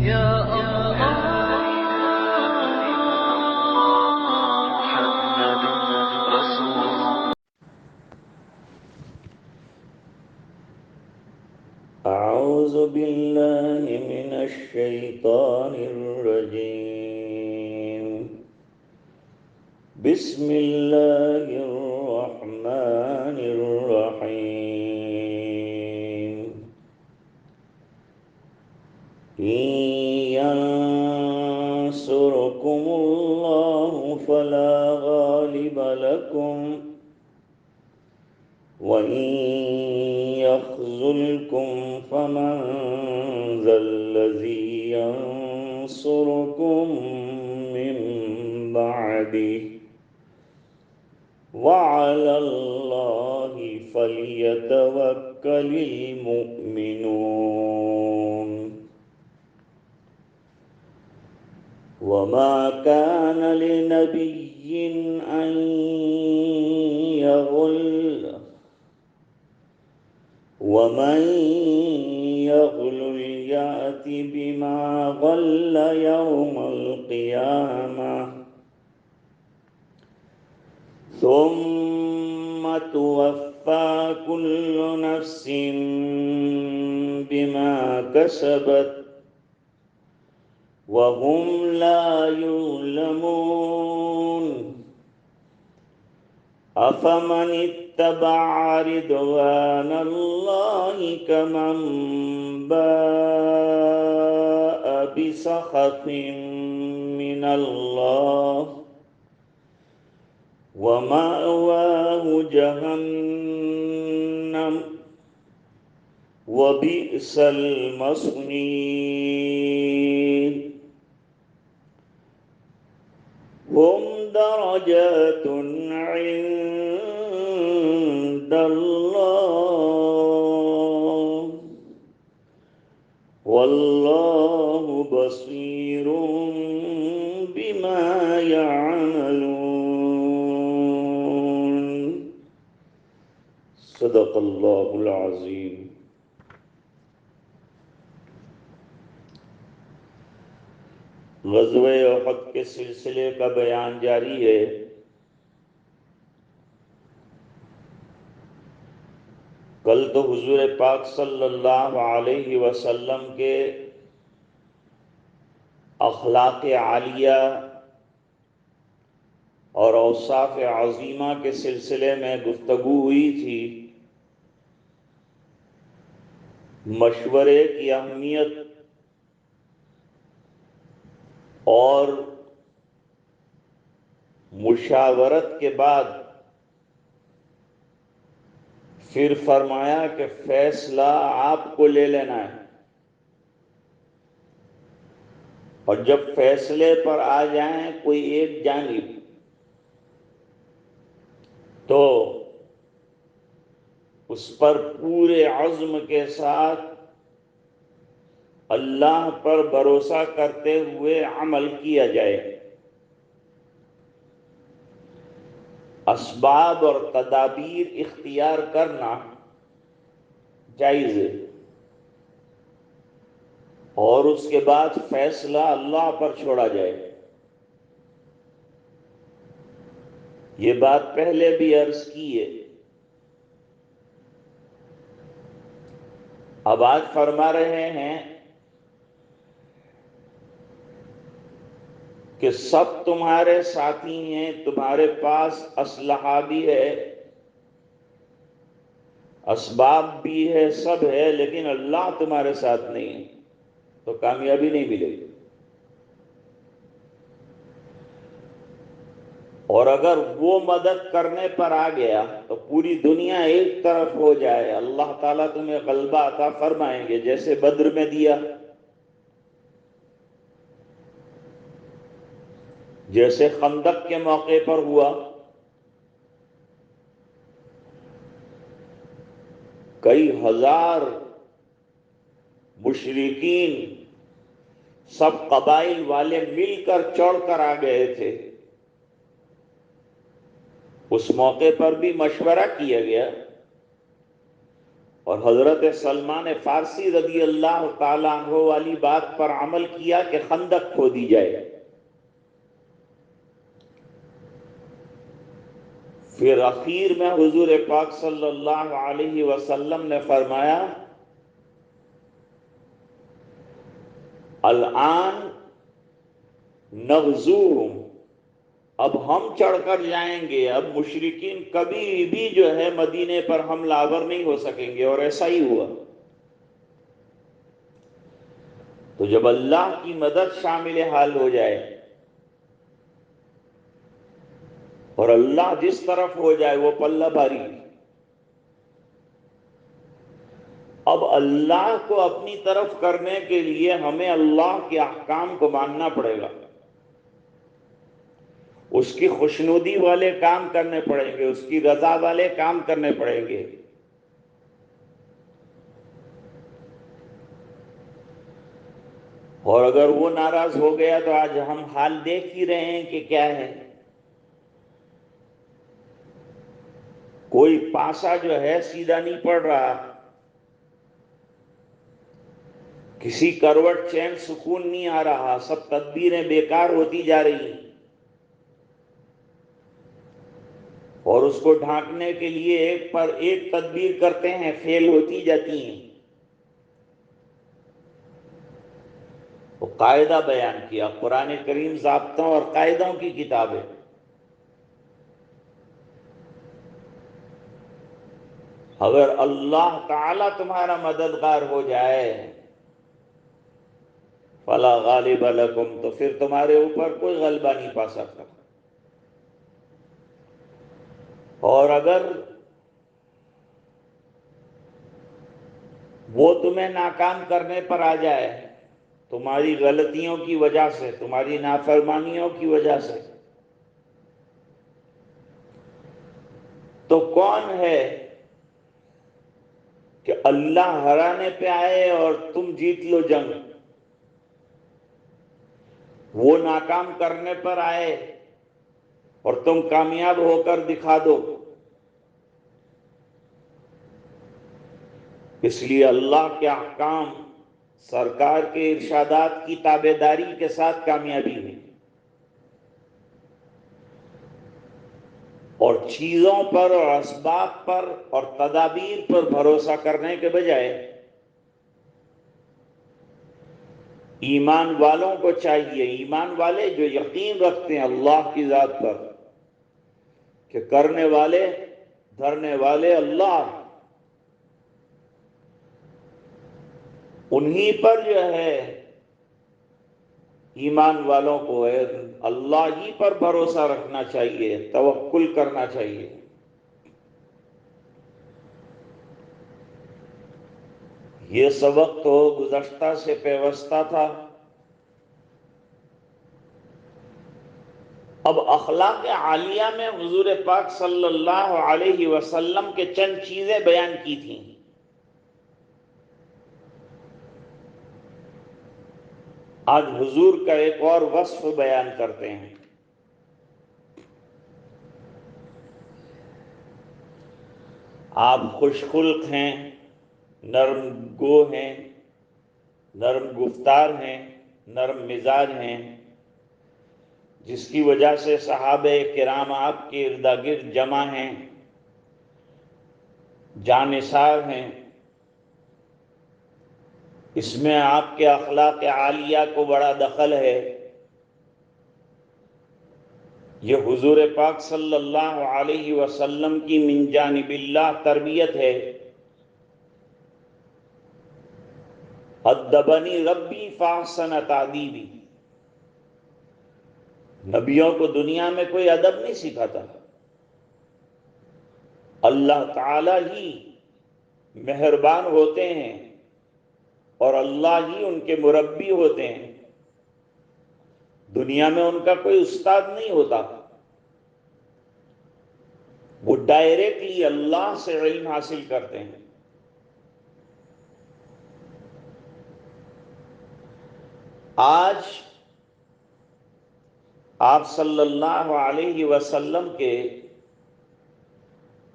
يا الله محمد رسول. أعوذ بالله من الشيطان الرجيم. بسم الله الرحمن الرحيم. إن ينصركم الله فلا غالب لكم وإن يخذلكم فمن ذا الذي ينصركم من بعده وعلى الله فليتوكل المؤمنون. وما كان لنبي أن يغل ومن يغل يأت بما غل يوم القيامة ثم توفى كل نفس بما كسبت وهم لا يظلمون. أفمن اتبع رضوان الله كمن باء بسخط من الله ومأواه جهنم وبئس المصير. هم درجات عند الله والله بصير بما يعملون. صدق اللہ العظیم. غزوہ احد کے سلسلے کا بیان جاری ہے. کل تو حضور پاک صلی اللہ علیہ وسلم کے اخلاق عالیہ اور اوصاف عظیمہ کے سلسلے میں گفتگو ہوئی تھی. مشورے کی اہمیت اور مشاورت کے بعد پھر فرمایا کہ فیصلہ آپ کو لے لینا ہے، اور جب فیصلے پر آ جائیں کوئی ایک جانب تو اس پر پورے عزم کے ساتھ اللہ پر بھروسہ کرتے ہوئے عمل کیا جائے. اسباب اور تدابیر اختیار کرنا جائز ہے، اور اس کے بعد فیصلہ اللہ پر چھوڑا جائے. یہ بات پہلے بھی عرض کی ہے. اب آج فرما رہے ہیں کہ سب تمہارے ساتھی ہیں، تمہارے پاس اسلحہ بھی ہے، اسباب بھی ہے، سب ہے، لیکن اللہ تمہارے ساتھ نہیں ہے تو کامیابی نہیں ملے گی. اور اگر وہ مدد کرنے پر آ گیا تو پوری دنیا ایک طرف ہو جائے، اللہ تعالیٰ تمہیں غلبہ عطا فرمائیں گے، جیسے بدر میں دیا، جیسے خندق کے موقع پر ہوا. کئی ہزار مشرکین سب قبائل والے مل کر چڑھ کر آ گئے تھے. اس موقع پر بھی مشورہ کیا گیا اور حضرت سلمان فارسی رضی اللہ تعالیٰ عنہ والی بات پر عمل کیا کہ خندق کھودی جائے. پھر اخیر میں حضور پاک صلی اللہ علیہ وسلم نے فرمایا الآن نغزوہم، اب ہم چڑھ کر جائیں گے، اب مشرکین کبھی بھی جو ہے مدینے پر حملہ آور نہیں ہو سکیں گے. اور ایسا ہی ہوا. تو جب اللہ کی مدد شامل حال ہو جائے اور اللہ جس طرف ہو جائے وہ پلہ بھاری. اب اللہ کو اپنی طرف کرنے کے لیے ہمیں اللہ کے احکام کو ماننا پڑے گا، اس کی خوشنودی والے کام کرنے پڑیں گے، اس کی رضا والے کام کرنے پڑیں گے. اور اگر وہ ناراض ہو گیا تو آج ہم حال دیکھ ہی رہے ہیں کہ کیا ہے. کوئی پاسا جو ہے سیدھا نہیں پڑ رہا، کسی کروٹ چین سکون نہیں آ رہا، سب تدبیریں بیکار ہوتی جا رہی ہیں. اور اس کو ڈھانکنے کے لیے ایک پر ایک تدبیر کرتے ہیں، فیل ہوتی جاتی ہیں. وہ قاعدہ بیان کیا. قرآن کریم ضابطوں اور قاعدوں کی کتاب ہے. اگر اللہ تعالی تمہارا مددگار ہو جائے فلا غالب لکم، تو پھر تمہارے اوپر کوئی غلبہ نہیں پا سکتا. اور اگر وہ تمہیں ناکام کرنے پر آ جائے تمہاری غلطیوں کی وجہ سے، تمہاری نافرمانیوں کی وجہ سے، تو کون ہے کہ اللہ ہرانے پہ آئے اور تم جیت لو جنگ؟ وہ ناکام کرنے پر آئے اور تم کامیاب ہو کر دکھا دو. اس لیے اللہ کے احکام، سرکار کے ارشادات کی تابع داری کے ساتھ کامیابی ہے. اور چیزوں پر اور اسباب پر اور تدابیر پر بھروسہ کرنے کے بجائے ایمان والوں کو چاہیے، ایمان والے جو یقین رکھتے ہیں اللہ کی ذات پر کہ کرنے والے دھرنے والے اللہ، انہی پر جو ہے ایمان والوں کو ہے اللہ ہی پر بھروسہ رکھنا چاہیے، توکل کرنا چاہیے. یہ سبق تو گزشتہ سے پیوستہ تھا. اب اخلاق عالیہ میں حضور پاک صلی اللہ علیہ وسلم کے چند چیزیں بیان کی تھیں. آج حضور کا ایک اور وصف بیان کرتے ہیں. آپ خوش خلق ہیں، نرم گو ہیں، نرم گفتار ہیں، نرم مزاج ہیں، جس کی وجہ سے صحابہ کرام آپ کے ارد گرد جمع ہیں، جانثار ہیں. اس میں آپ کے اخلاق عالیہ کو بڑا دخل ہے. یہ حضور پاک صلی اللہ علیہ وسلم کی من جانب اللہ تربیت ہے. ادبنی ربی فاحسن تعدیبی. نبیوں کو دنیا میں کوئی ادب نہیں سکھاتا، اللہ تعالی ہی مہربان ہوتے ہیں اور اللہ ہی ان کے مربی ہوتے ہیں. دنیا میں ان کا کوئی استاد نہیں ہوتا، وہ ڈائریکٹلی اللہ سے علم حاصل کرتے ہیں. آج آپ صلی اللہ علیہ وسلم کے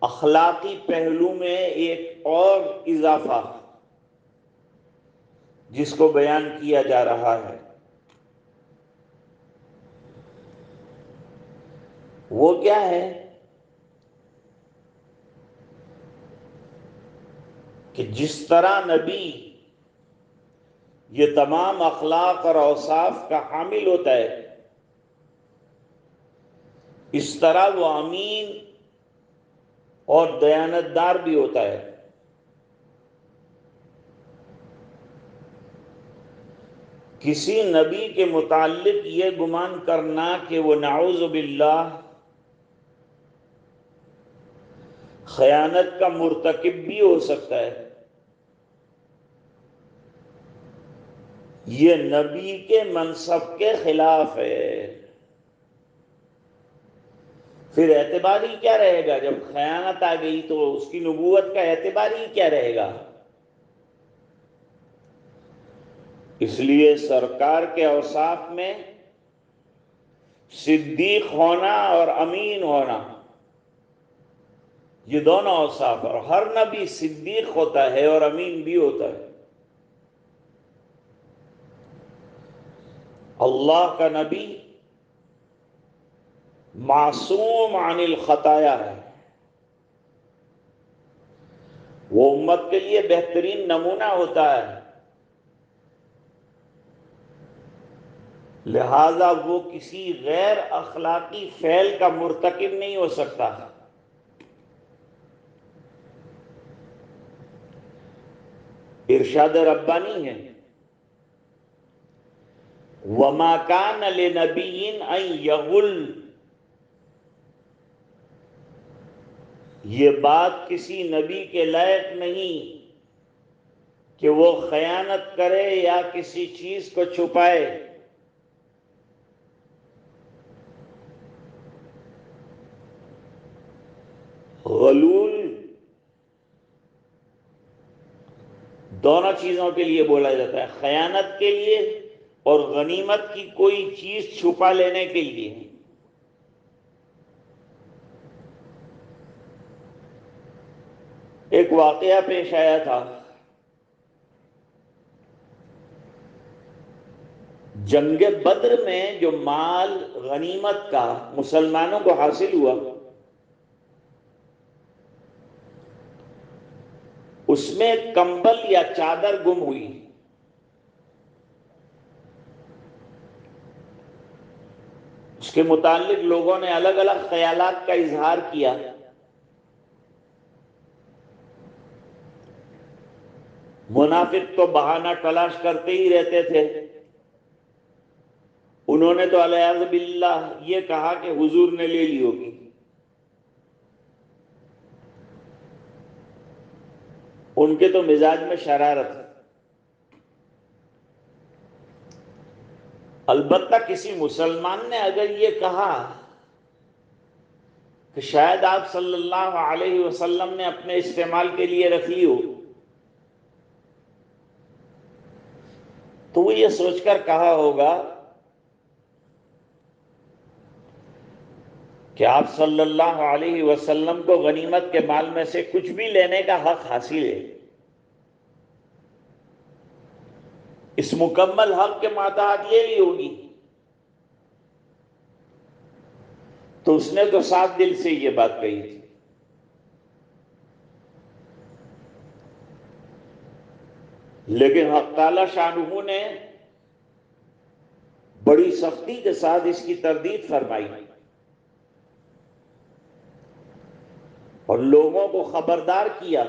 اخلاقی پہلو میں ایک اور اضافہ جس کو بیان کیا جا رہا ہے، وہ کیا ہے کہ جس طرح نبی یہ تمام اخلاق اور اوصاف کا حامل ہوتا ہے، اس طرح وہ امین اور دیانتدار بھی ہوتا ہے۔ کسی نبی کے متعلق یہ گمان کرنا کہ وہ نعوذ باللہ خیانت کا مرتکب بھی ہو سکتا ہے، یہ نبی کے منصب کے خلاف ہے۔ پھر اعتبار ہی کیا رہے گا؟ جب خیانت آ گئی تو اس کی نبوت کا اعتبار ہی کیا رہے گا؟ اس لیے سرکار کے اوصاف میں صدیق ہونا اور امین ہونا، یہ دونوں اوصاف، اور ہر نبی صدیق ہوتا ہے اور امین بھی ہوتا ہے۔ اللہ کا نبی معصوم عن الخطایا ہے، وہ امت کے لیے بہترین نمونہ ہوتا ہے، لہذا وہ کسی غیر اخلاقی فعل کا مرتکب نہیں ہو سکتا۔ ارشاد ربانی ہے، وَمَا كَانَ لِنَبِيٍّ أَن يَغُلَّ، یہ بات کسی نبی کے لائق نہیں کہ وہ خیانت کرے یا کسی چیز کو چھپائے۔ غلول دونوں چیزوں کے لیے بولا جاتا ہے، خیانت کے لیے اور غنیمت کی کوئی چیز چھپا لینے کے لیے۔ ایک واقعہ پیش آیا تھا، جنگ بدر میں جو مال غنیمت کا مسلمانوں کو حاصل ہوا، اس میں کمبل یا چادر گم ہوئی۔ اس کے متعلق لوگوں نے الگ الگ خیالات کا اظہار کیا۔ منافق تو بہانہ تلاش کرتے ہی رہتے تھے، انہوں نے تو علیہ باللہ یہ کہا کہ حضور نے لے لی ہوگی۔ ان کے تو مزاج میں شرارت ہے۔ البتہ کسی مسلمان نے اگر یہ کہا کہ شاید آپ صلی اللہ علیہ وسلم نے اپنے استعمال کے لیے رکھ لی ہو، تو وہ یہ سوچ کر کہا ہوگا کہ آپ صلی اللہ علیہ وسلم کو غنیمت کے مال میں سے کچھ بھی لینے کا حق حاصل ہے، اس مکمل حق کے ماتحت یہ لی ہوگی، تو اس نے تو صاف دل سے یہ بات کہی تھی۔ لیکن حق تعالی شانہ نے بڑی سختی کے ساتھ اس کی تردید فرمائی اور لوگوں کو خبردار کیا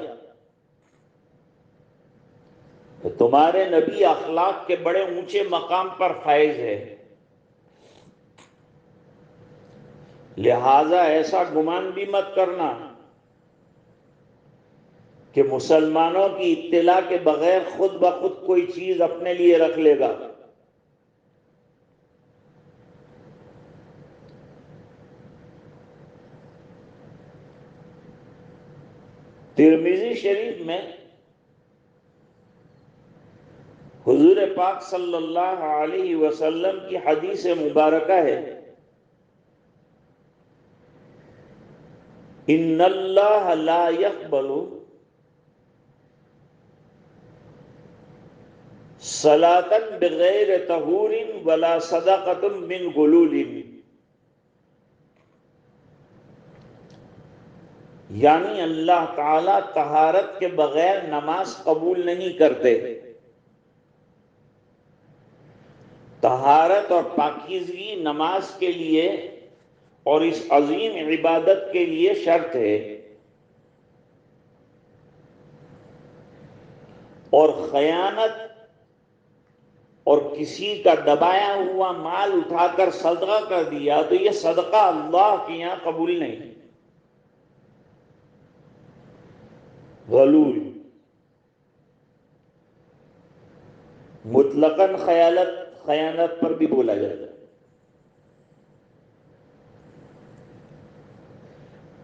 کہ تمہارے نبی اخلاق کے بڑے اونچے مقام پر فائز ہے، لہذا ایسا گمان بھی مت کرنا کہ مسلمانوں کی اطلاع کے بغیر خود بخود کوئی چیز اپنے لیے رکھ لے گا۔ ترمذی شریف میں حضور پاک صلی اللہ علیہ وسلم کی حدیث مبارکہ ہے ان اللہ لا يقبل صلاة بغیر طہور ولا صدقۃ من غلول، یعنی اللہ تعالی طہارت کے بغیر نماز قبول نہیں کرتے۔ طہارت اور پاکیزگی نماز کے لیے اور اس عظیم عبادت کے لیے شرط ہے، اور خیانت اور کسی کا دبایا ہوا مال اٹھا کر صدقہ کر دیا تو یہ صدقہ اللہ کے یہاں قبول نہیں۔ غلول مطلقاً خیانت پر بھی بولا جاتا ہے۔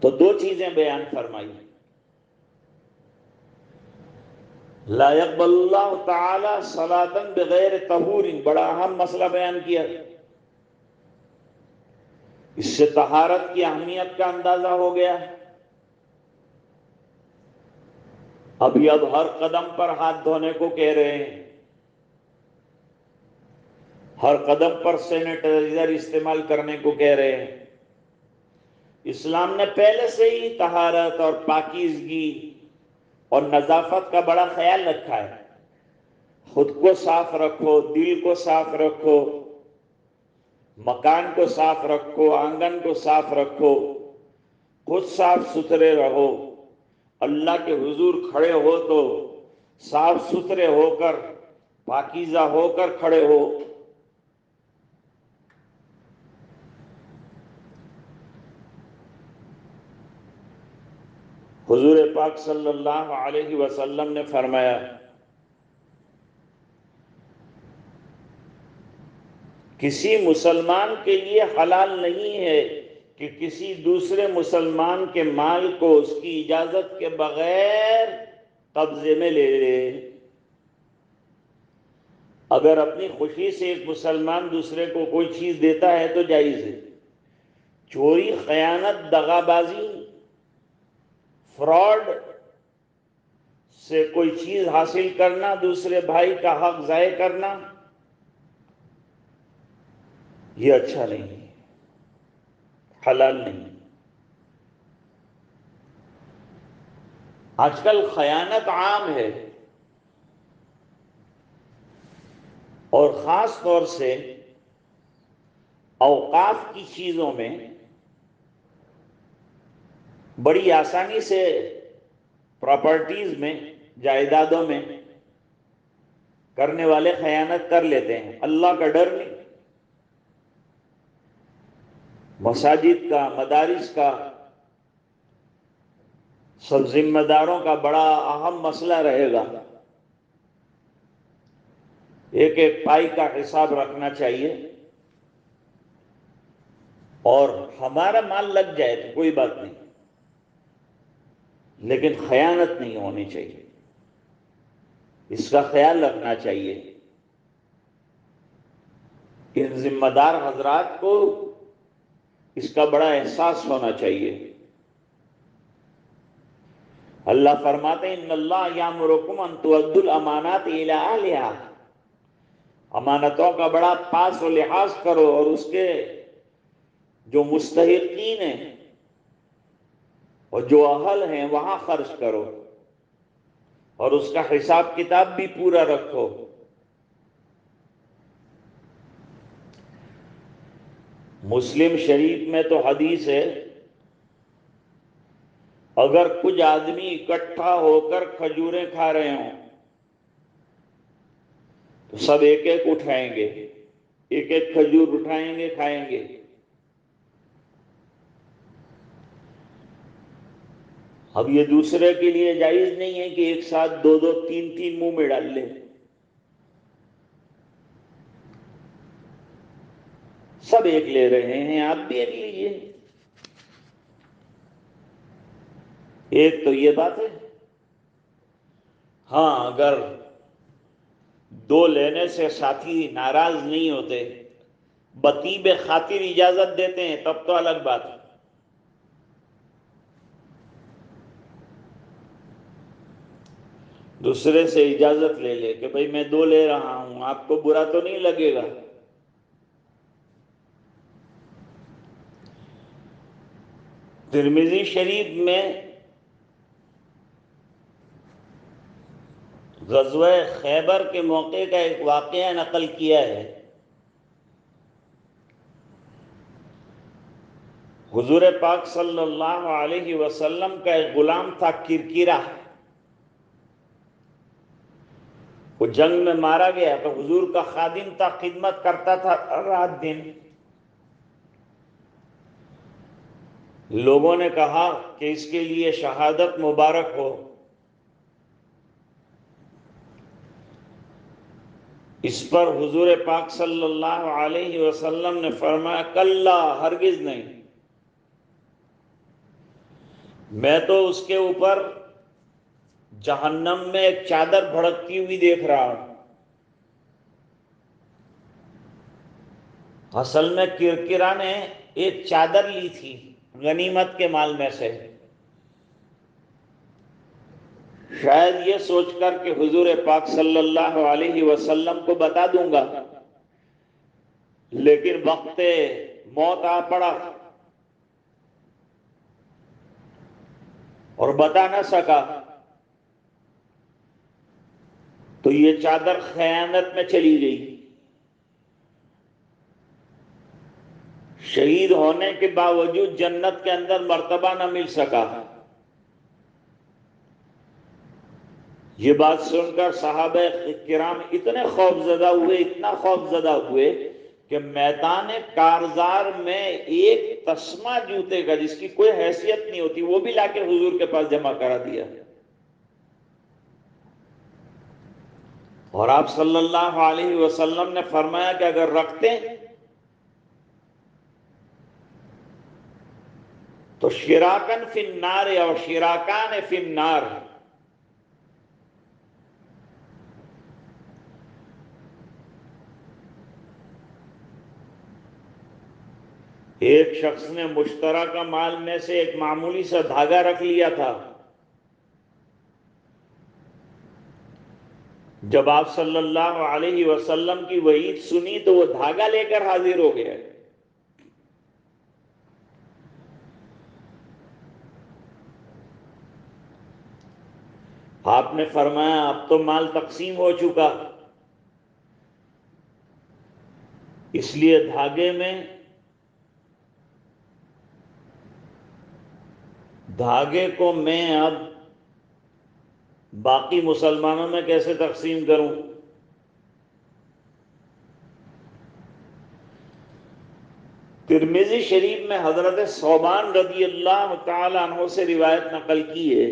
تو دو چیزیں بیان فرمائی، لا يقبل اللہ تعالی صلاۃ بغیر طہور، بڑا اہم مسئلہ بیان کیا۔ اس سے طہارت کی اہمیت کا اندازہ ہو گیا۔ اب ہر قدم پر ہاتھ دھونے کو کہہ رہے ہیں، ہر قدم پر سینیٹائزر استعمال کرنے کو کہہ رہے ہیں۔ اسلام نے پہلے سے ہی طہارت اور پاکیزگی اور نظافت کا بڑا خیال رکھا ہے۔ خود کو صاف رکھو، دل کو صاف رکھو، مکان کو صاف رکھو، آنگن کو صاف رکھو، خود صاف ستھرے رہو، اللہ کے حضور کھڑے ہو تو صاف ستھرے ہو کر پاکیزہ ہو کر کھڑے ہو۔ حضور پاک صلی اللہ علیہ وسلم نے فرمایا، کسی مسلمان کے لیے حلال نہیں ہے کہ کسی دوسرے مسلمان کے مال کو اس کی اجازت کے بغیر قبضے میں لے لے۔ اگر اپنی خوشی سے ایک مسلمان دوسرے کو کوئی چیز دیتا ہے تو جائز ہے۔ چوری، خیانت، دغا بازی، فراڈ سے کوئی چیز حاصل کرنا، دوسرے بھائی کا حق ضائع کرنا، یہ اچھا نہیں ہے، حلال نہیں۔ آج کل خیانت عام ہے، اور خاص طور سے اوقاف کی چیزوں میں بڑی آسانی سے پراپرٹیز میں، جائیدادوں میں کرنے والے خیانت کر لیتے ہیں، اللہ کا ڈر نہیں۔ مساجد کا، مدارس کا، سب ذمہ داروں کا بڑا اہم مسئلہ رہے گا۔ ایک ایک پائی کا حساب رکھنا چاہیے، اور ہمارا مال لگ جائے تو کوئی بات نہیں، لیکن خیانت نہیں ہونی چاہیے، اس کا خیال رکھنا چاہیے۔ ان ذمہ دار حضرات کو اس کا بڑا احساس ہونا چاہیے۔ اللہ فرماتے ہیں ان اللہ یامرکم ان تؤدوا الامانات الی اہلہا، امانتوں کا بڑا پاس و لحاظ کرو اور اس کے جو مستحقین ہیں اور جو اہل ہیں وہاں خرچ کرو، اور اس کا حساب کتاب بھی پورا رکھو۔ مسلم شریف میں تو حدیث ہے، اگر کچھ آدمی اکٹھا ہو کر کھجوریں کھا رہے ہوں تو سب ایک ایک اٹھائیں گے، ایک ایک کھجور اٹھائیں گے، کھائیں گے۔ اب یہ دوسرے کے لیے جائز نہیں ہے کہ ایک ساتھ دو دو تین تین منہ میں ڈال لیں، سب ایک لے رہے ہیں، آپ بھی ایک لیجئے۔ ایک تو یہ بات ہے۔ ہاں، اگر دو لینے سے ساتھی ناراض نہیں ہوتے، بطیب خاطر اجازت دیتے ہیں، تب تو الگ بات ہے۔ دوسرے سے اجازت لے لے کہ بھئی میں 2 لے رہا ہوں، آپ کو برا تو نہیں لگے گا؟ ترمذی شریف میں غزوہ خیبر کے موقع کا ایک واقعہ نقل کیا ہے۔ حضور پاک صلی اللہ علیہ وسلم کا ایک غلام تھا کرکرا، وہ جنگ میں مارا گیا تو حضور کا خادم تھا، خدمت کرتا تھا رات دن۔ لوگوں نے کہا کہ اس کے لیے شہادت مبارک ہو۔ اس پر حضور پاک صلی اللہ علیہ وسلم نے فرمایا کلا، ہرگز نہیں، میں تو اس کے اوپر جہنم میں ایک چادر بھڑکتی ہوئی دیکھ رہا ہوں۔ اصل میں کرکرا نے ایک چادر لی تھی غنیمت کے مال میں سے، شاید یہ سوچ کر کہ حضور پاک صلی اللہ علیہ وسلم کو بتا دوں گا، لیکن وقت موت آ پڑا اور بتا نہ سکا، تو یہ چادر خیانت میں چلی گئی۔ شہید ہونے کے باوجود جنت کے اندر مرتبہ نہ مل سکا۔ یہ بات سن کر صحابہ کرام اتنے خوفزدہ ہوئے، اتنا خوفزدہ ہوئے کہ میدان کارزار میں ایک تسمہ جوتے کا جس کی کوئی حیثیت نہیں ہوتی وہ بھی لا کے حضور کے پاس جمع کرا دیا، اور آپ صلی اللہ علیہ وسلم نے فرمایا کہ اگر رکھتے تو شراکن فی النار اور شراکان فی النار، ایک شخص نے مشترکہ مال میں سے ایک معمولی سا دھاگا رکھ لیا تھا، جب آپ صلی اللہ علیہ وسلم کی وعید سنی تو وہ دھاگا لے کر حاضر ہو گیا۔ آپ نے فرمایا اب تو مال تقسیم ہو چکا، اس لیے دھاگے کو میں اب باقی مسلمانوں میں کیسے تقسیم کروں؟ ترمذی شریف میں حضرت ثوبان رضی اللہ تعالی عنہ سے روایت نقل کی ہے،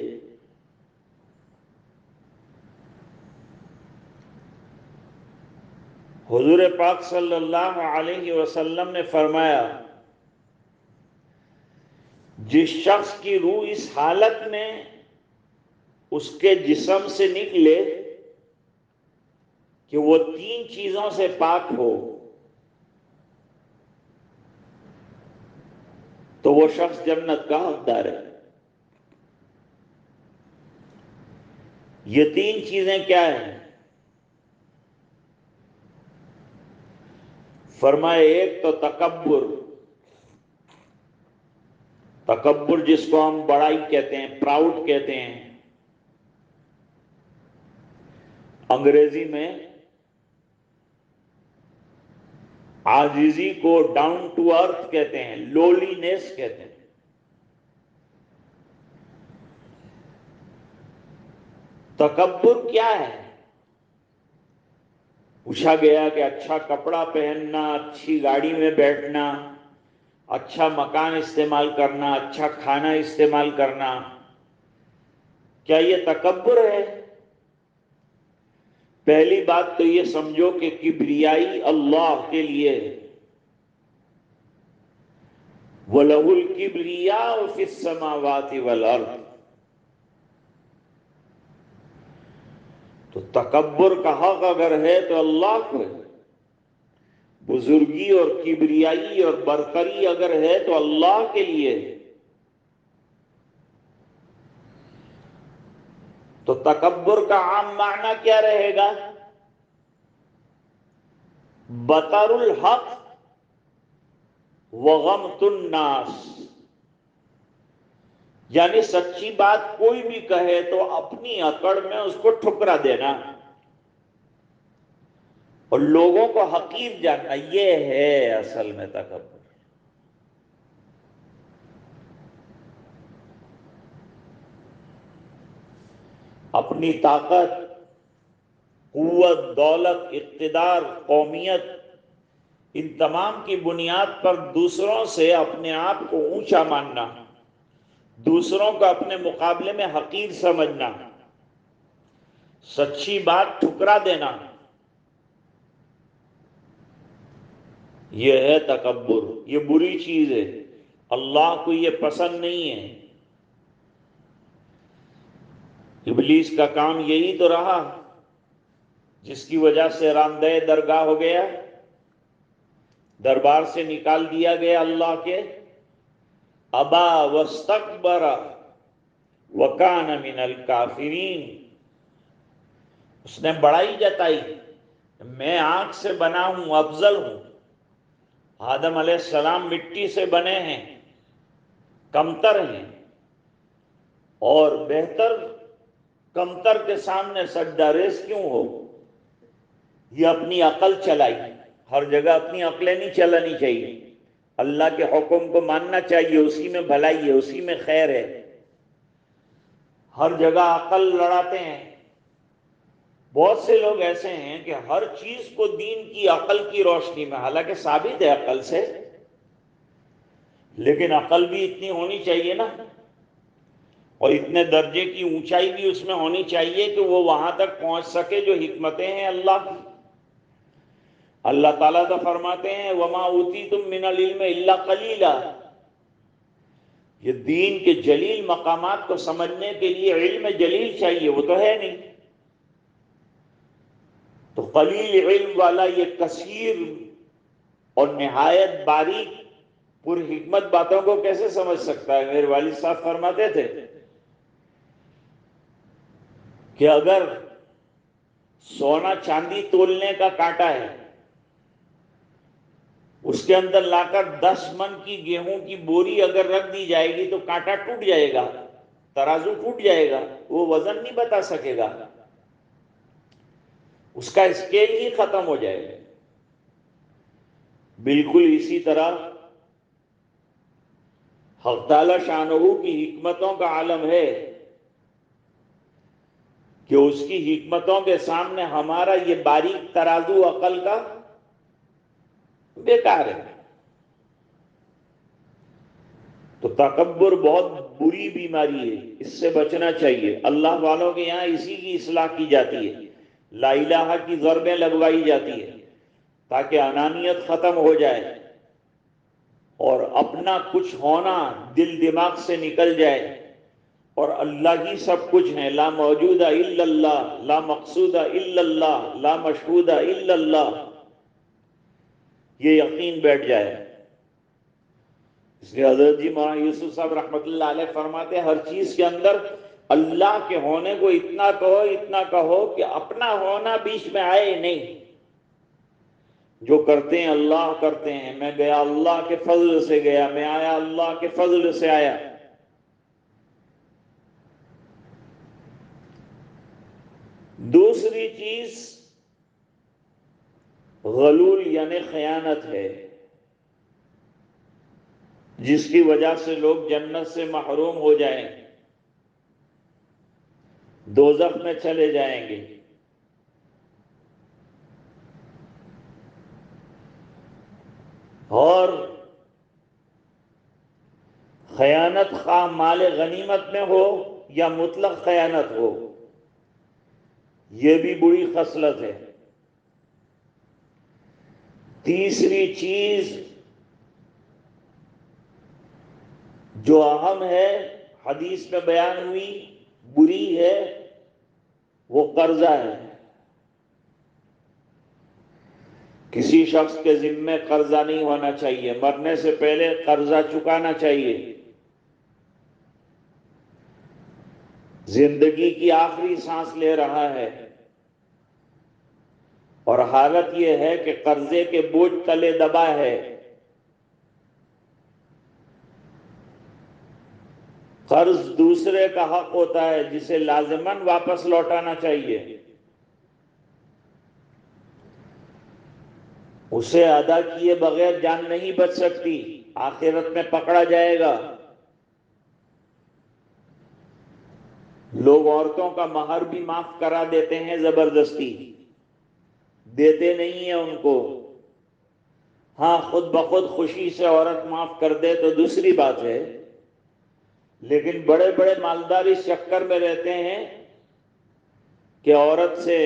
حضور پاک صلی اللہ علیہ وسلم نے فرمایا جس شخص کی روح اس حالت میں اس کے جسم سے نکلے کہ وہ 3 چیزوں سے پاک ہو تو وہ شخص جنت کا حقدار ہے۔ یہ 3 چیزیں کیا ہیں؟ فرمائے ایک تو تکبر جس کو ہم بڑائی کہتے ہیں، پراؤڈ کہتے ہیں، انگریزی میں عاجزی کو ڈاؤن ٹو ارتھ کہتے ہیں، لولینس کہتے ہیں۔ تکبر کیا ہے؟ پوچھا گیا کہ اچھا کپڑا پہننا، اچھی گاڑی میں بیٹھنا، اچھا مکان استعمال کرنا، اچھا کھانا استعمال کرنا، کیا یہ تکبر ہے؟ پہلی بات تو یہ سمجھو کہ کبریائی اللہ کے لیے ہے، وَلَهُ الْكِبْرِيَاءُ فِي السَّمَاوَاتِ وَالْأَرْضِ۔ تو تکبر کا حق اگر ہے تو اللہ کو ہے، بزرگی اور کبریائی اور برتری اگر ہے تو اللہ کے لیے ہے۔ تو تکبر کا عام معنی کیا رہے گا؟ بطر الحق وغمت الناس، یعنی سچی بات کوئی بھی کہے تو اپنی اکڑ میں اس کو ٹھکرا دینا اور لوگوں کو حقیر جاننا، یہ ہے اصل میں تکبر۔ اپنی طاقت، قوت، دولت، اقتدار، قومیت، ان تمام کی بنیاد پر دوسروں سے اپنے آپ کو اونچا ماننا، دوسروں کو اپنے مقابلے میں حقیر سمجھنا، سچی بات ٹھکرا دینا، یہ ہے تکبر۔ یہ بری چیز ہے، اللہ کو یہ پسند نہیں ہے۔ ابلیس کا کام یہی تو رہا جس کی وجہ سے راندہ درگاہ ہو گیا، دربار سے نکال دیا گیا اللہ کے۔ ابا واستکبر وکان من الکافرین، اس نے بڑائی جتائی، میں آنکھ سے بنا ہوں، افضل ہوں۔ آدم علیہ السلام مٹی سے بنے ہیں، کمتر ہیں، اور بہتر کمتر کے سامنے سجدہ ریز کیوں ہو؟ یہ اپنی عقل چلائی، ہر جگہ اپنی عقلیں نہیں چلانی چاہیے، اللہ کے حکم کو ماننا چاہیے، اسی میں بھلائی ہے، اسی میں خیر ہے۔ ہر جگہ عقل لڑاتے ہیں۔ بہت سے لوگ ایسے ہیں کہ ہر چیز کو دین کی عقل کی روشنی میں، حالانکہ ثابت ہے عقل سے، لیکن عقل بھی اتنی ہونی چاہیے نا، اور اتنے درجے کی اونچائی بھی اس میں ہونی چاہیے کہ وہ وہاں تک پہنچ سکے جو حکمتیں ہیں اللہ کی۔ اللہ تعالیٰ تو فرماتے ہیں وَمَا أُوتِيتُم مِّنَ الْعِلْمِ إِلَّا قَلِيلًا، یہ دین کے جلیل مقامات کو سمجھنے کے لیے علم جلیل چاہیے، وہ تو ہے نہیں۔ تو قلیل علم والا یہ کثیر اور نہایت باریک پر حکمت باتوں کو کیسے سمجھ سکتا ہے؟ میرے والد صاحب فرماتے تھے کہ اگر سونا چاندی تولنے کا کانٹا ہے، اس کے اندر لا کر 10 من کی گیہوں کی بوری اگر رکھ دی جائے گی تو کانٹا ٹوٹ جائے گا، ترازو ٹوٹ جائے گا، وہ وزن نہیں بتا سکے گا، اس کا اسکیل ہی ختم ہو جائے گا۔ بالکل اسی طرح حق تعالی شانہ کی حکمتوں کا عالم ہے کہ اس کی حکمتوں کے سامنے ہمارا یہ باریک ترازو عقل کا بیکار ہے۔ تو تکبر بہت بری بیماری ہے، اس سے بچنا چاہیے۔ اللہ والوں کے یہاں اسی کی اصلاح کی جاتی ہے، لا الہ کی ضربیں لگوائی جاتی ہے تاکہ انانیت ختم ہو جائے اور اپنا کچھ ہونا دل دماغ سے نکل جائے، اور اللہ ہی سب کچھ ہے، لا موجود الا اللہ، لا مقصود الا اللہ، لا مشہود الا اللہ، یہ یقین بیٹھ جائے۔ اس لیے حضرت جی مولانا یوسف صاحب رحمۃ اللہ علیہ فرماتے ہیں ہر چیز کے اندر اللہ کے ہونے کو اتنا کہو کہ اپنا ہونا بیچ میں آئے نہیں۔ جو کرتے ہیں اللہ کرتے ہیں، میں گیا اللہ کے فضل سے گیا، میں آیا اللہ کے فضل سے آیا۔ دوسری چیز غلول یعنی خیانت ہے، جس کی وجہ سے لوگ جنت سے محروم ہو جائیں، دوزخ میں چلے جائیں گے۔ اور خیانت خواہ مال غنیمت میں ہو یا مطلق خیانت ہو، یہ بھی بری خصلت ہے۔ تیسری چیز جو اہم ہے، حدیث میں بیان ہوئی، بری ہے، وہ قرضہ ہے۔ کسی شخص کے ذمے قرضہ نہیں ہونا چاہیے، مرنے سے پہلے قرضہ چکانا چاہیے۔ زندگی کی آخری سانس لے رہا ہے، اور حالت یہ ہے کہ قرضے کے بوجھ تلے دبا ہے۔ قرض دوسرے کا حق ہوتا ہے جسے لازماً واپس لوٹانا چاہیے، اسے ادا کیے بغیر جان نہیں بچ سکتی، آخرت میں پکڑا جائے گا۔ لوگ عورتوں کا مہر بھی معاف کرا دیتے ہیں، زبردستی دیتے نہیں ہیں ان کو۔ ہاں، خود بخود خوشی سے عورت معاف کر دے تو دوسری بات ہے، لیکن بڑے بڑے مالدار اس چکر میں رہتے ہیں کہ عورت سے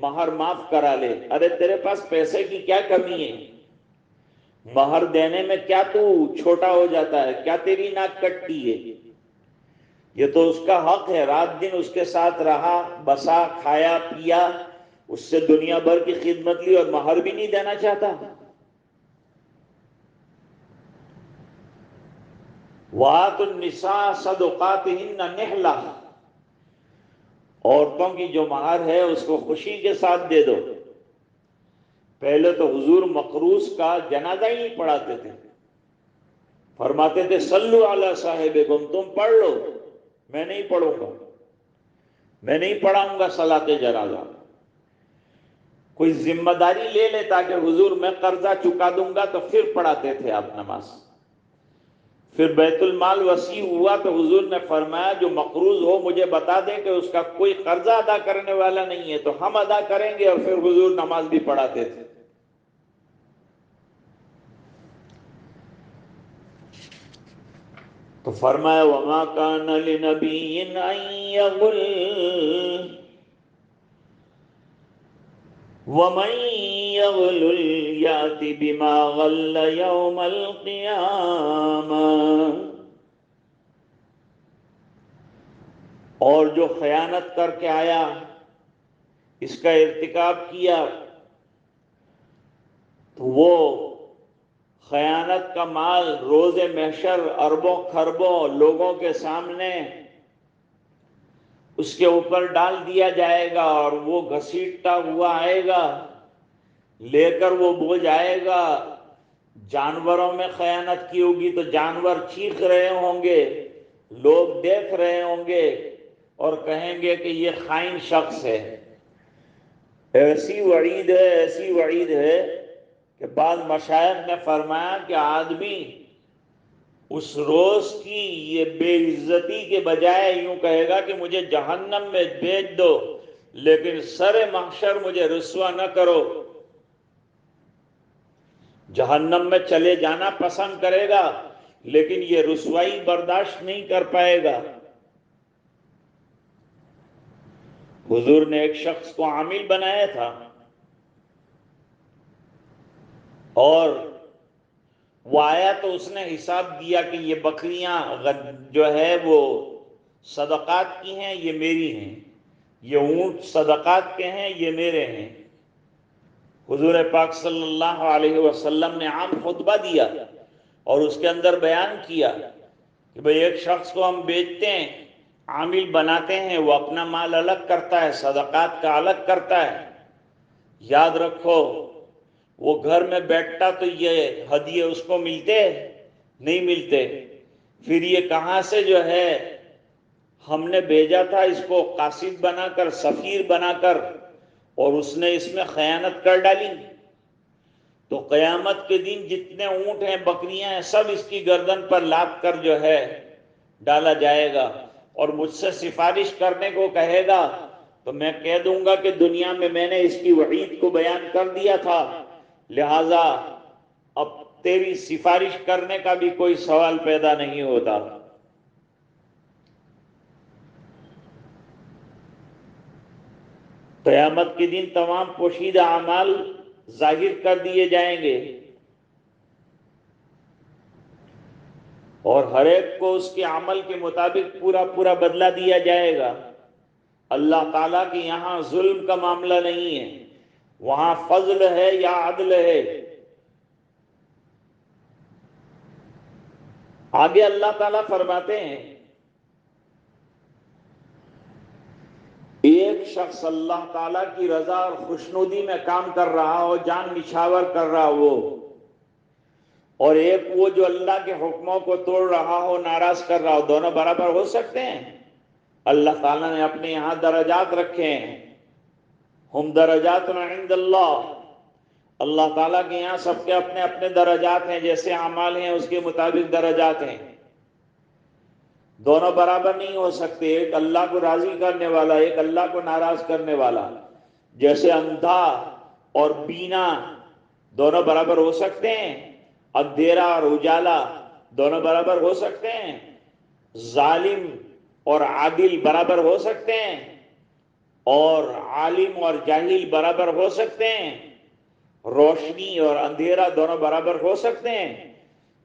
مہر معاف کرا لے۔ ارے تیرے پاس پیسے کی کیا کمی ہے؟ مہر دینے میں کیا تو چھوٹا ہو جاتا ہے؟ کیا تیری ناک کٹتی ہے؟ یہ تو اس کا حق ہے، رات دن اس کے ساتھ رہا، بسا، کھایا پیا، اس سے دنیا بھر کی خدمت لی، اور مہر بھی نہیں دینا چاہتا۔ وَآتُوا النِّسَاءَ صَدُقَاتِهِنَّ نِحْلَةً، عورتوں کی جو مہر ہے اس کو خوشی کے ساتھ دے دو۔ پہلے تو حضور مقروض کا جنازہ ہی نہیں پڑھاتے تھے، فرماتے تھے صلو علی صاحبکم، تم پڑھ لو، میں نہیں پڑھوں گا، میں نہیں پڑھاؤں گا صلاۃ جنازہ۔ کوئی ذمہ داری لے لے تاکہ حضور میں قرضہ چکا دوں گا تو پھر پڑھاتے تھے آپ نماز۔ پھر بیت المال وسیع ہوا تو حضور نے فرمایا جو مقروض ہو مجھے بتا دے کہ اس کا کوئی قرضہ ادا کرنے والا نہیں ہے تو ہم ادا کریں گے، اور پھر حضور نماز بھی پڑھاتے تھے۔ تو فرمایا وما كان لنبي ان يغل ومن يغل يأت بما غل يوم القيامة، اور جو خیانت کر کے آیا، اس کا ارتکاب کیا، تو وہ خیانت کا مال روز محشر اربوں خربوں لوگوں کے سامنے اس کے اوپر ڈال دیا جائے گا، اور وہ گھسیٹتا ہوا آئے گا، لے کر وہ بوجھ آئے گا۔ جانوروں میں خیانت کی ہوگی تو جانور چیخ رہے ہوں گے، لوگ دیکھ رہے ہوں گے اور کہیں گے کہ یہ خائن شخص ہے۔ ایسی وعید ہے، ایسی وعید ہے کہ بعض مشائخ نے فرمایا کہ آدمی اس روز کی یہ بے عزتی کے بجائے یوں کہے گا کہ مجھے جہنم میں بھیج دو، لیکن سر محشر مجھے رسوا نہ کرو۔ جہنم میں چلے جانا پسند کرے گا، لیکن یہ رسوائی برداشت نہیں کر پائے گا۔ حضور نے ایک شخص کو عامل بنایا تھا، اور وہ آیا تو اس نے حساب دیا کہ یہ بکریاں جو ہے وہ صدقات کی ہیں، یہ میری ہیں، یہ اونٹ صدقات کے ہیں، یہ میرے ہیں۔ حضور پاک صلی اللہ علیہ وسلم نے عام خطبہ دیا اور اس کے اندر بیان کیا کہ بھئی ایک شخص کو ہم بیچتے ہیں، عامل بناتے ہیں، وہ اپنا مال الگ کرتا ہے، صدقات کا الگ کرتا ہے۔ یاد رکھو وہ گھر میں بیٹھتا تو یہ ہدیے اس کو ملتے نہیں ملتے، پھر یہ کہاں سے جو ہے ہم نے بھیجا تھا اس کو قاصد بنا کر، سفیر بنا کر، اور اس نے اس میں خیانت کر ڈالی۔ تو قیامت کے دن جتنے اونٹ ہیں، بکریاں ہیں، سب اس کی گردن پر لاد کر جو ہے ڈالا جائے گا، اور مجھ سے سفارش کرنے کو کہے گا تو میں کہہ دوں گا کہ دنیا میں میں نے اس کی وعید کو بیان کر دیا تھا، لہذا اب تیری سفارش کرنے کا بھی کوئی سوال پیدا نہیں ہوتا۔ قیامت کے دن تمام پوشیدہ اعمال ظاہر کر دیے جائیں گے، اور ہر ایک کو اس کے عمل کے مطابق پورا پورا بدلہ دیا جائے گا۔ اللہ تعالیٰ کے یہاں ظلم کا معاملہ نہیں ہے، وہاں فضل ہے یا عدل ہے۔ آگے اللہ تعالیٰ فرماتے ہیں ایک شخص اللہ تعالیٰ کی رضا اور خوشنودی میں کام کر رہا ہو، جان نچھاور کر رہا ہو، اور ایک وہ جو اللہ کے حکموں کو توڑ رہا ہو، ناراض کر رہا ہو، دونوں برابر ہو سکتے ہیں؟ اللہ تعالیٰ نے اپنے یہاں درجات رکھے ہیں، ہم درجات عند اللہ، اللہ تعالیٰ کے یہاں سب کے اپنے اپنے درجات ہیں، جیسے اعمال ہیں اس کے مطابق درجات ہیں، دونوں برابر نہیں ہو سکتے، ایک اللہ کو راضی کرنے والا، ایک اللہ کو ناراض کرنے والا۔ جیسے اندھا اور بینا دونوں برابر ہو سکتے ہیں، اندھیرا اور اجالا دونوں برابر ہو سکتے ہیں، ظالم اور عادل برابر ہو سکتے ہیں، اور عالم اور جاہل برابر ہو سکتے ہیں، روشنی اور اندھیرا دونوں برابر ہو سکتے ہیں۔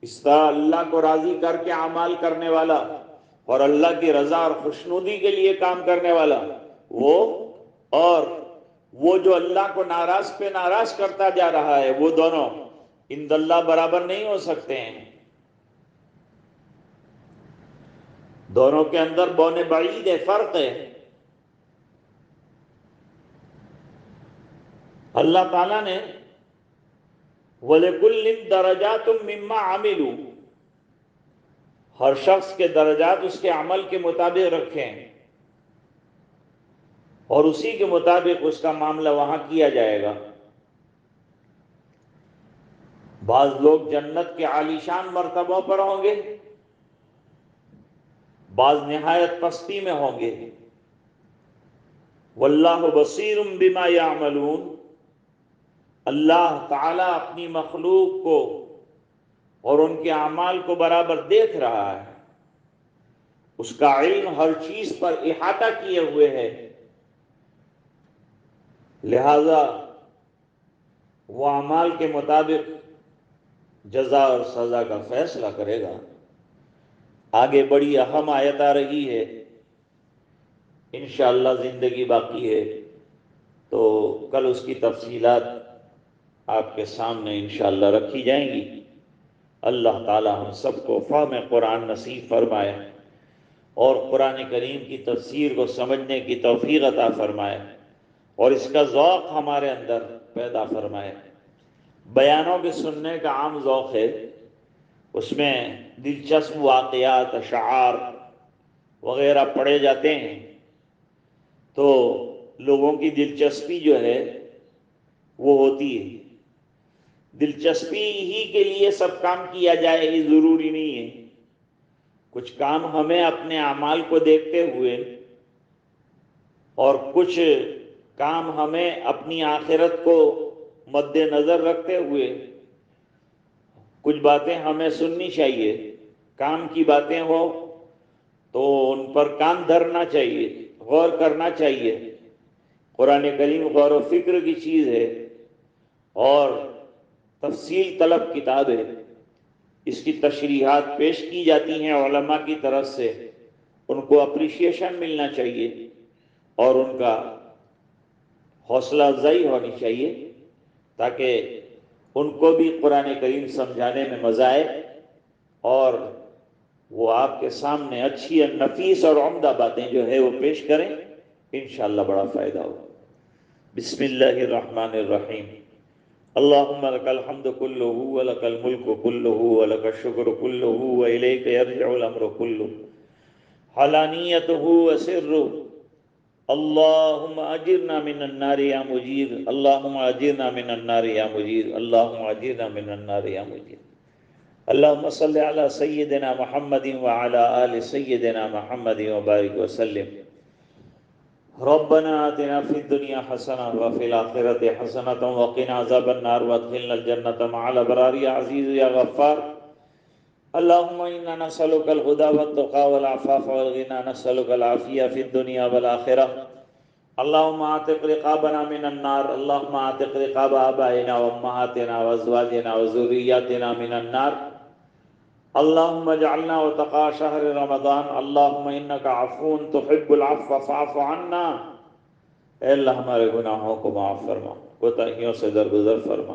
اس طرح اللہ کو راضی کر کے اعمال کرنے والا اور اللہ کی رضا اور خوشنودی کے لیے کام کرنے والا، وہ اور وہ جو اللہ کو ناراض پہ ناراض کرتا جا رہا ہے، وہ دونوں عند اللہ برابر نہیں ہو سکتے ہیں۔ دونوں کے اندر بون بعید ہے، فرق ہے۔ اللہ تعالیٰ نے وَلِكُلٍّ دَرَجَاتٌ مِّمَّا عَمِلُوا، ہر شخص کے درجات اس کے عمل کے مطابق رکھے ہیں، اور اسی کے مطابق اس کا معاملہ وہاں کیا جائے گا۔ بعض لوگ جنت کے عالیشان مرتبوں پر ہوں گے، بعض نہایت پستی میں ہوں گے۔ واللہ بصیر بما یعملون، اللہ تعالیٰ اپنی مخلوق کو اور ان کے اعمال کو برابر دیکھ رہا ہے، اس کا علم ہر چیز پر احاطہ کیے ہوئے ہے، لہذا وہ اعمال کے مطابق جزا اور سزا کا فیصلہ کرے گا۔ آگے بڑی اہم آیت آ رہی ہے، انشاءاللہ زندگی باقی ہے تو کل اس کی تفصیلات آپ کے سامنے انشاءاللہ رکھی جائیں گی۔ اللہ تعالی ہم سب کو فہم قرآن نصیب فرمائے اور قرآن کریم کی تفسیر کو سمجھنے کی توفیق عطا فرمائے، اور اس کا ذوق ہمارے اندر پیدا فرمائے۔ بیانوں کے سننے کا عام ذوق ہے، اس میں دلچسپ واقعات، اشعار وغیرہ پڑھے جاتے ہیں تو لوگوں کی دلچسپی جو ہے وہ ہوتی ہے۔ دلچسپی ہی کے لیے سب کام کیا جائے یہ ضروری نہیں ہے، کچھ کام ہمیں اپنے اعمال کو دیکھتے ہوئے اور کچھ کام ہمیں اپنی آخرت کو مد نظر رکھتے ہوئے کچھ باتیں ہمیں سننی چاہیے۔ کام کی باتیں ہو تو ان پر کان دھرنا چاہیے، غور کرنا چاہیے۔ قرآن کریم غور و فکر کی چیز ہے اور تفصیل طلب کتاب ہے، اس کی تشریحات پیش کی جاتی ہیں علماء کی طرف سے، ان کو اپریشیشن ملنا چاہیے اور ان کا حوصلہ افزائی ہونی چاہیے تاکہ ان کو بھی قرآن کریم سمجھانے میں مزہ آئے اور وہ آپ کے سامنے اچھی اور نفیس اور عمدہ باتیں جو ہے وہ پیش کریں، انشاءاللہ بڑا فائدہ ہوگا۔ بسم اللہ الرحمن الرحیم۔ اللہم لک الحمد کلہ ولک الملک کلہ ولک الشکر کلہ والیک یرجع الامر کلہ علانیتہ وسرہ۔ اللہم اجرنا من النار یا مجیر، اللہم اجرنا من النار یا مجیر، اللہم اجرنا من النار یا مجیر۔ اللہم صلی علی سیدنا محمد وعلی آل سیدنا محمد وبارک وسلم۔ ربنا آتنا فی الدنیا حسنہ وفی الآخرۃ حسنۃ وقنا عذاب النار وادخلنا الجنۃ مع الابرار یا عزیز یا غفار۔ اللہم انا نسألک الہدی والتقی والعفاف والغنی، نسألک العافیہ فی الدنیا والآخرہ۔ اللہم اعتق رقابنا من النار، اللہم اعتق رقاب آبائنا وامہاتنا وازواجنا وذریاتنا من النار۔ اللہم اجعلنا وتقا شہر رمضان، اللہم انکا عفو تحب العفو فاعف عنا۔ اے اللہ ہمارے گناہوں کو معاف فرما، کوتاہیوں سے درگزر فرما۔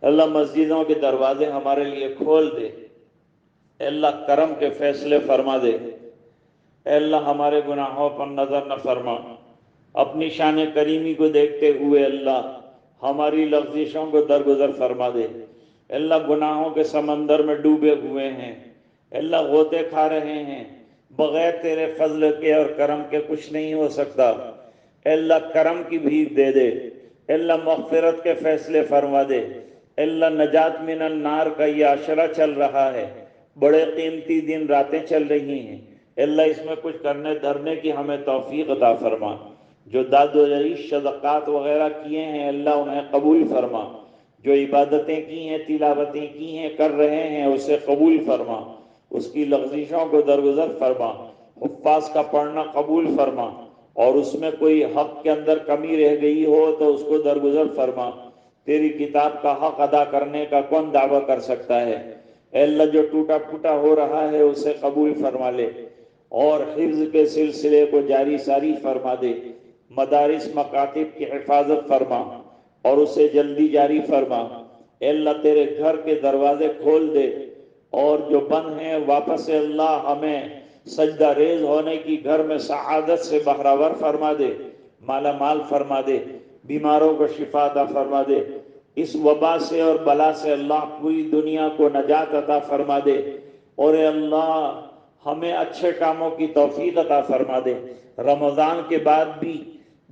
اللہ مسجدوں کے دروازے ہمارے لیے کھول دے، اے اللہ کرم کے فیصلے فرما دے، اے اللہ ہمارے گناہوں پر نظر نہ فرما، اپنی شان کریمی کو دیکھتے ہوئے اللہ ہماری لغزشوں کو درگزر فرما دے۔ اللہ گناہوں کے سمندر میں ڈوبے ہوئے ہیں، اللہ غوطے کھا رہے ہیں، بغیر تیرے فضل کے اور کرم کے کچھ نہیں ہو سکتا۔ اللہ کرم کی بھیک دے دے، اللہ مغفرت کے فیصلے فرما دے۔ اللہ نجات من النار کا یہ عشرہ چل رہا ہے، بڑے قیمتی دن راتیں چل رہی ہیں، اللہ اس میں کچھ کرنے دھرنے کی ہمیں توفیق عطا فرما۔ جو داد و رئیس صدقات وغیرہ کیے ہیں اللہ انہیں قبول فرما، جو عبادتیں کی ہیں تلاوتیں کی ہیں کر رہے ہیں اسے قبول فرما، اس کی لغزشوں کو درگزر فرما، حفاظ کا پڑھنا قبول فرما، اور اس میں کوئی حق کے اندر کمی رہ گئی ہو تو اس کو درگزر فرما۔ تیری کتاب کا حق ادا کرنے کا کون دعویٰ کر سکتا ہے؟ اے اللہ جو ٹوٹا پھوٹا ہو رہا ہے اسے قبول فرما لے، اور حفظ کے سلسلے کو جاری ساری فرما دے، مدارس مکاتب کی حفاظت فرما اور اسے جلدی جاری فرما۔ اے اللہ تیرے گھر کے دروازے کھول دے، اور جو بند ہیں واپس سے اللہ ہمیں سجدہ ریز ہونے کی گھر میں سعادت سے بہراور فرما دے، مالا مال فرما دے، بیماروں کو شفا عطا فرما دے، اس وبا سے اور بلا سے اللہ پوری دنیا کو نجات عطا فرما دے، اور اے اللہ ہمیں اچھے کاموں کی توفیق عطا فرما دے۔ رمضان کے بعد بھی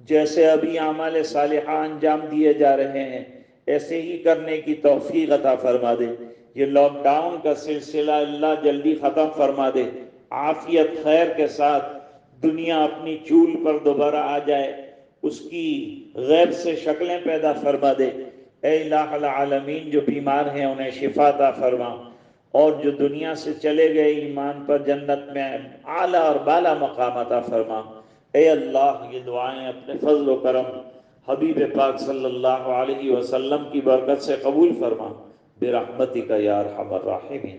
جیسے ابھی اعمال صالحہ انجام دیے جا رہے ہیں ایسے ہی کرنے کی توفیق عطا فرما دے۔ یہ لاک ڈاؤن کا سلسلہ اللہ جلدی ختم فرما دے، عافیت خیر کے ساتھ دنیا اپنی چول پر دوبارہ آ جائے، اس کی غیب سے شکلیں پیدا فرما دے۔ اے الہ العالمین جو بیمار ہیں انہیں شفا عطا فرما، اور جو دنیا سے چلے گئے ایمان پر جنت میں اعلیٰ اور بالا مقام عطا فرما۔ اے اللہ یہ دعائیں اپنے فضل و کرم حبیب پاک صلی اللہ علیہ وسلم کی برکت سے قبول فرما، برحمتک یا ارحم الراحمین۔